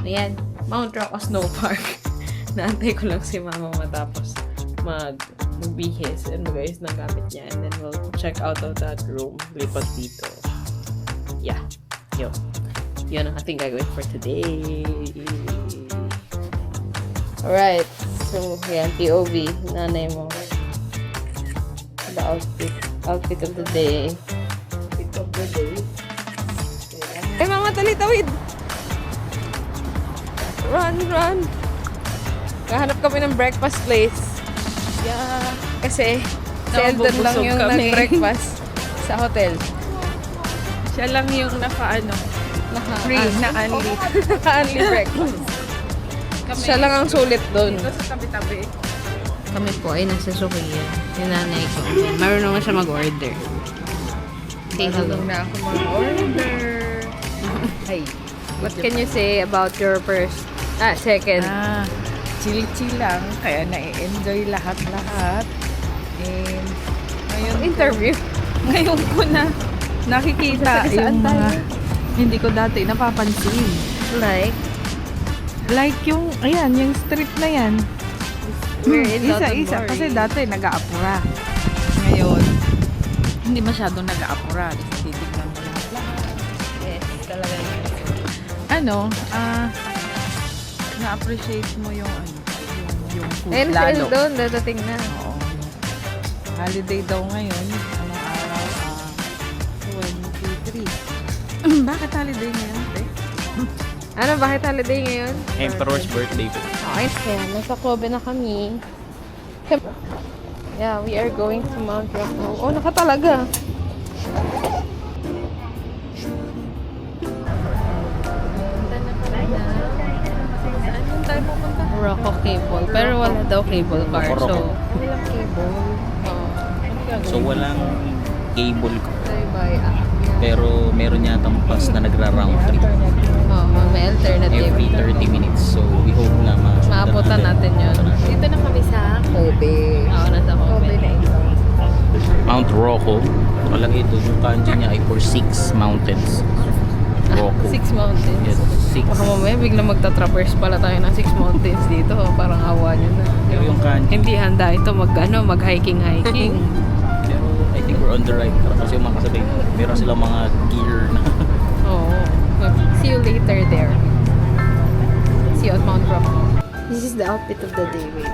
Ayan, Mount Rocco Snow Park. Naantay ko lang si mama matapos magbihis and mag-ayos ng gamit niya. And then we'll check out of that room. Lipat dito. Yeah. Yun ang ating gagawin for today. Alright. So, yan. POV. Nanay mo. The outfit of the day. Ay, mama, tawid! Run! Kahanap kami ng breakfast place. Yeah. Kasi, seldom lang yung nag-breakfast sa hotel. Siya lang yung free na unli. Naka-unli breakfast. Siya lang ang sulit doon. Dito sa tabi-tabi. Kami po ay nasa Sukiya. Yung nanay ko. Meron naman siya mag-order. Say hello. Marunong na ako mag-order. Hey, what can you say about your second? Chill-chill lang. Kaya na-enjoy lahat-lahat. And ngayon Interview. Ngayon ko na nakikita yung mga hindi ko dati napapansin. Like yung, ayan, yung street na yan. Isa-isa. Kasi dati nag-aapura. Ngayon, hindi masyadong nag-aapura. Kasi titignan mo lahat. Yes, talaga. Na-appreciate mo yung food Ayun, lalo. sila doon. Dadating na. Oo. Holiday daw ngayon. Anong araw? 23. Bakit holiday ngayon, te? Ano, bakit holiday ngayon? Emperor's birthday po. Okay, kaya nasa Kobe na kami. Yeah, we are going to Mount Rocco. Oh, nakatalaga. Rocco cable. Pero wala daw cable car. Rocco. So, Walang cable. So walang cable ko. by Pero meron yatang bus na nagra-round trip may alternative. every 30 minutes. So we hope na Maabutan natin yun. Dito na kami sa Kobe. Oo, nasa Kobe. Mount Rocco. Nakalagay ito. Yung kanji niya ay for 6 mountains. Rocco. 6 mountains. Yes, 6. Baka mamaya biglang magta-traverse pala tayo ng 6 mountains dito. Parang awa nyo na. Pero yung kanji, Hindi handa ito mag-hiking. pero I think we're on the right track kasi yung mga kasabay, meron silang mga gear na Oo. See you later there. See you at Mount Rocco. This is the outfit of the day. Wait.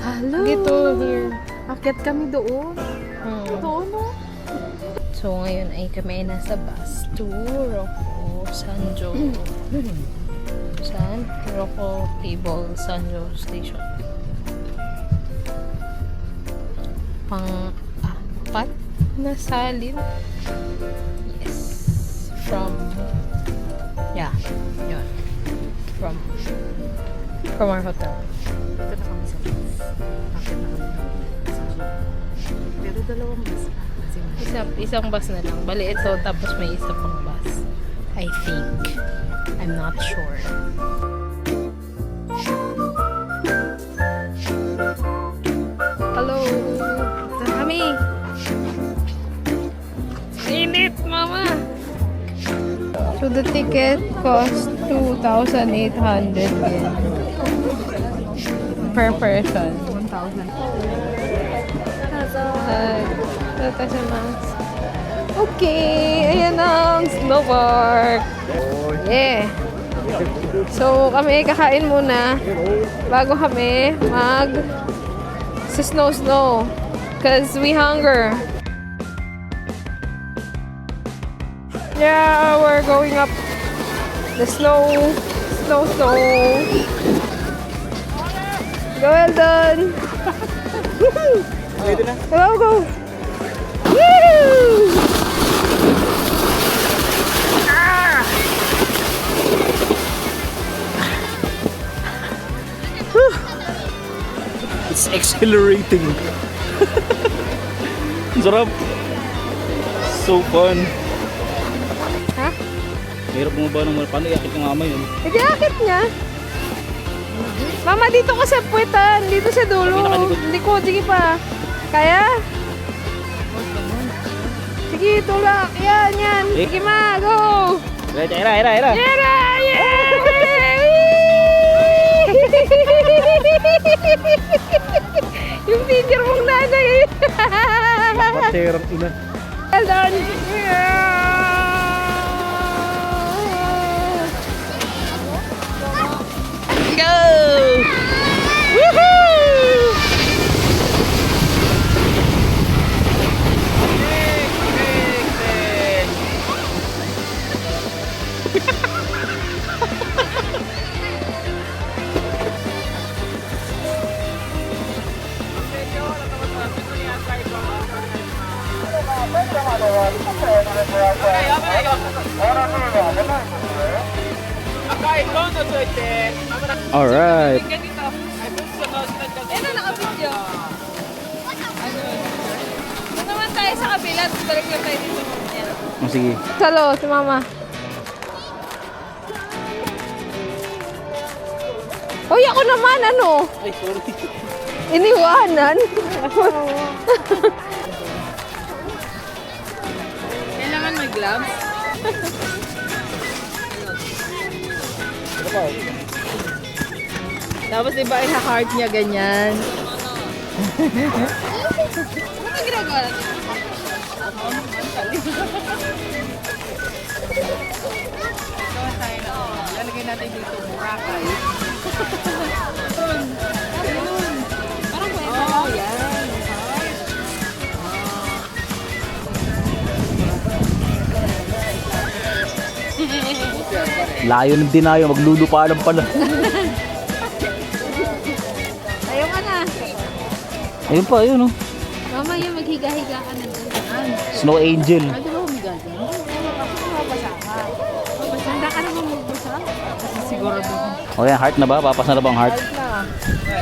Hello. Dito, here. Akyat kami doon. Doon, no? So, ngayon ay kami ay nasa bus to Rocco, Sanjo. San Rocco Cable Sanjo Station. Pang-apat na salin. Yes. Yun. From our hotel. Dito na kami sa bus. Akyat na kami. Pero dalawang bus pa. Isang bus na lang. Bali ito, tapos may isa pang bus. I think. I'm not sure. Hello! Ito na kami! Init, mama! So the ticket cost 2,800 yen per person. 1,000. Okay, ayan ang snow park. Yeah. So, kami kakain muna bago kami sa snow. Cause we hunger. Yeah, we're going up the snow. Go, well done. Go. Woo! it's exhilarating. Sarap. So fun. Ha? Mahirap bumaba ng paano iakit yung ama yun? Sige, akit niya. Mama, dito ka sa puwetan. Dito sa dulo. Nakalikod. Likod, sige pa. Kaya? Sige, tulak. Yan, yan. Sige ma, go! Ira. Yera! Yung finger mong nanay. Paterang ina. Well done. Go! Woohoo! Alright. Ano naka-video? Ano naman tayo sa kabila, tapos balik lang tayo dito. Oh, sige. Salo, si mama. Uy, ako naman, ano? Ay, sorry. Iniwanan. Kailangan may gloves. Tapos diba i-heart niya ganyan. Ano ginagawa natin? Lalagay natin dito Boracay. Parang pwede. Oh, yan. Layo ng dinayo, maglulupalan pala. Ayaw ka na. Ayun pa, ayun oh. Mama, yun, maghiga-higa ka na dyan. Snow Angel. Ay, di ba humigal ka? Mabasa ka. Handa ka naman magbasa? Siguro doon. O yan, heart na ba? Papas na ba ang heart?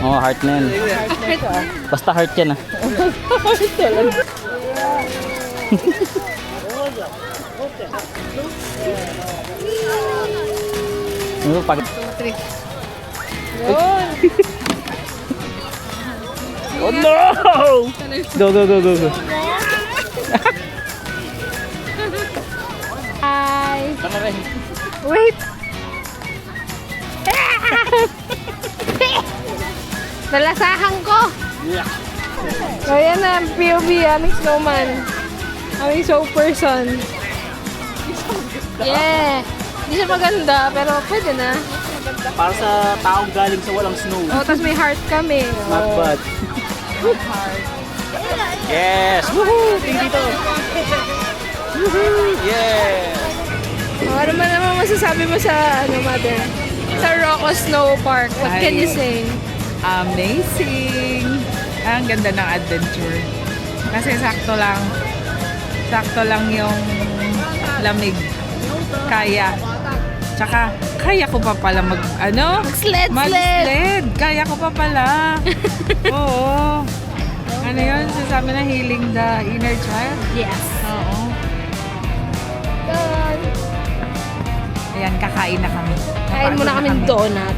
Oo, heart na yan. Basta heart yan ah. Ano pag... Yun. Oh no! Go, go, go, go, go. Hi. Tama rin. Wait. Nalasahan ko. Yeah. So, yan na, POV, aming snowman. Aming soap person. Yeah. Hindi siya maganda, pero pwede na. Para sa taong galing sa walang snow. Oh, tapos may heart kami. Not bad. Yes! Woohoo! Tingin dito. Woohoo! Yeah! Oh, ano man naman masasabi mo sa, ano, mother? Sa Rocco Snow Park. What can you say? Amazing! Ang ganda ng adventure. Kasi sakto lang yung lamig. Kaya. Tsaka, kaya ko pa pala Sled. mag-sled. Kaya ko pa pala. Oo. Ano yun? Sasabi na healing the inner child? Yes. Oo. Done. Ayan, kakain na kami. Kain muna kami donut.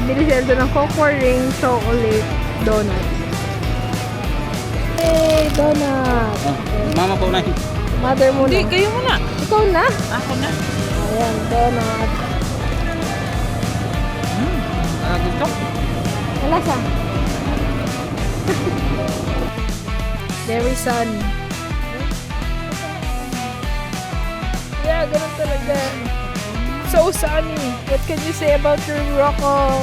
Bili sila doon ng cocoa ring, chocolate, donut. Hey, donut. Oh, mama po na. Mother muna. Hindi, kayo muna. Ikaw na. Ako na. Ayan, donut. Gusto? Wala sa. Very sun. Yeah, ganun talaga. So sunny. What can you say about your Rocco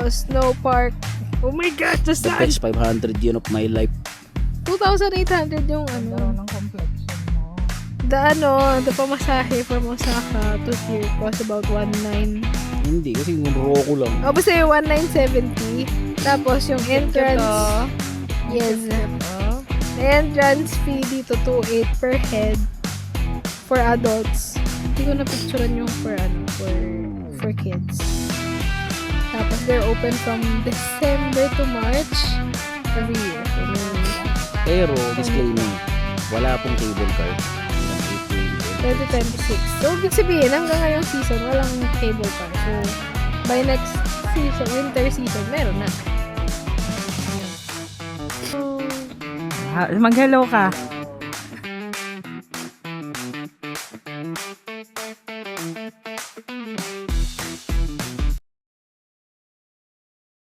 Snow Park? Oh my gosh, the The sun! best 500 yun of my life. 2,800 yung ano. Ng complexion mo. The pamasahe from Osaka to here cost about 1,900. Hindi, kasi yung roko lang. O, basta yung 1,970. Tapos yung entrance, yes. The entrance fee dito, 2,800 per head for adults. Hindi ko na-picturean yung for kids. Tapos they're open from December to March every year. Pero, disclaimer, wala pong cable card. 2026. So, ibig sabihin, hanggang ngayong season, walang cable car. So, by next season, winter season, meron na. So, Mag-hello ka.